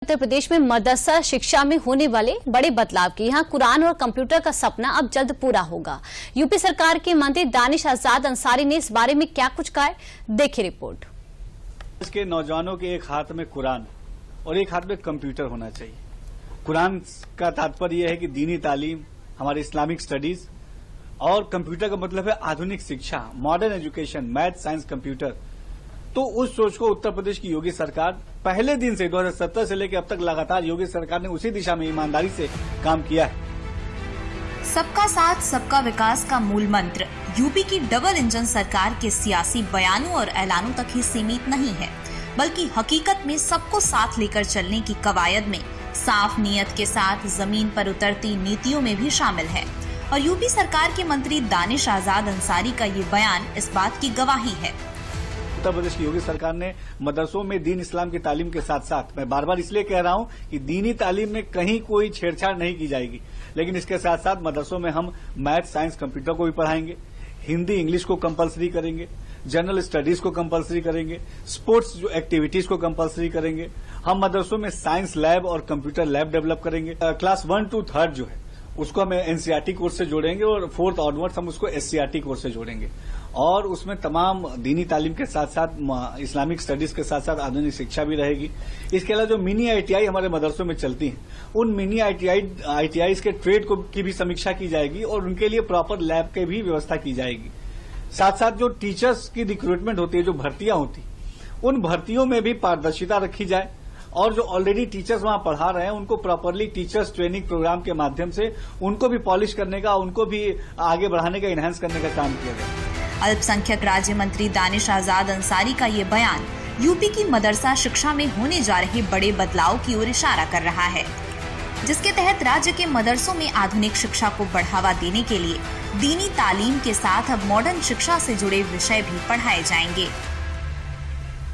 उत्तर प्रदेश में मदरसा शिक्षा में होने वाले बड़े बदलाव की। यहाँ कुरान और कंप्यूटर का सपना अब जल्द पूरा होगा। यूपी सरकार के मंत्री दानिश आजाद अंसारी ने इस बारे में क्या कुछ कहा है, देखिए रिपोर्ट। इसके नौजवानों के एक हाथ में कुरान और एक हाथ में कंप्यूटर होना चाहिए। कुरान का तात्पर्य यह है कि दीनी तालीम, हमारे इस्लामिक स्टडीज, और कंप्यूटर का मतलब है आधुनिक शिक्षा, modern education, math, science, computer. तो उस सोच को उत्तर प्रदेश की योगी सरकार पहले दिन से 2017 से लेकर अब तक लगातार योगी सरकार ने उसी दिशा में ईमानदारी से काम किया है। सबका साथ सबका विकास का मूल मंत्र यूपी की डबल इंजन सरकार के सियासी बयानों और ऐलानों तक ही सीमित नहीं है, बल्कि हकीकत में सबको साथ लेकर चलने की कवायद में साफ नीयत के साथ जमीन पर उतरती नीतियों में भी शामिल है। और यूपी सरकार के मंत्री दानिश आजाद अंसारी का ये बयान इस बात की गवाही है। उत्तर प्रदेश की योगी सरकार ने मदरसों में दीन इस्लाम की तालीम के साथ साथ, मैं बार बार इसलिए कह रहा हूं कि दीनी तालीम में कहीं कोई छेड़छाड़ नहीं की जाएगी, लेकिन इसके साथ साथ मदरसों में हम मैथ, साइंस, कंप्यूटर को भी पढ़ाएंगे, हिंदी, इंग्लिश को कंपलसरी करेंगे, जनरल स्टडीज को कंपलसरी करेंगे, स्पोर्ट्स जो एक्टिविटीज को कंपलसरी करेंगे। हम मदरसों में साइंस लैब और कंप्यूटर लैब डेवलप करेंगे। क्लास 1 to 3 जो है उसको हम एनसीईआरटी कोर्स से जोड़ेंगे और 4th ऑनवर्ड्स हम उसको एससीईआरटी कोर्स से जोड़ेंगे। और उसमें तमाम दीनी तालीम के साथ साथ इस्लामिक स्टडीज के साथ साथ आधुनिक शिक्षा भी रहेगी। इसके अलावा जो मिनी आईटीआई हमारे मदरसों में चलती हैं, उन मिनी आईटीआई के ट्रेड की भी समीक्षा की जाएगी और उनके लिए प्रॉपर लैब की भी व्यवस्था की जाएगी। साथ साथ जो टीचर्स की रिक्रूटमेंट होती है, जो भर्तियां होती, उन भर्तियों में भी पारदर्शिता रखी जाए और जो ऑलरेडी टीचर्स वहां पढ़ा रहे हैं उनको प्रॉपरली टीचर्स ट्रेनिंग प्रोग्राम के माध्यम से उनको भी पॉलिश करने का, उनको भी आगे बढ़ाने का, इनहेंस करने का काम किया जाए। अल्पसंख्यक राज्य मंत्री दानिश आजाद अंसारी का ये बयान यूपी की मदरसा शिक्षा में होने जा रहे बड़े बदलाव की ओर इशारा कर रहा है, जिसके तहत राज्य के मदरसों में आधुनिक शिक्षा को बढ़ावा देने के लिए दीनी तालीम के साथ अब मॉडर्न शिक्षा से जुड़े विषय भी पढ़ाए जाएंगे।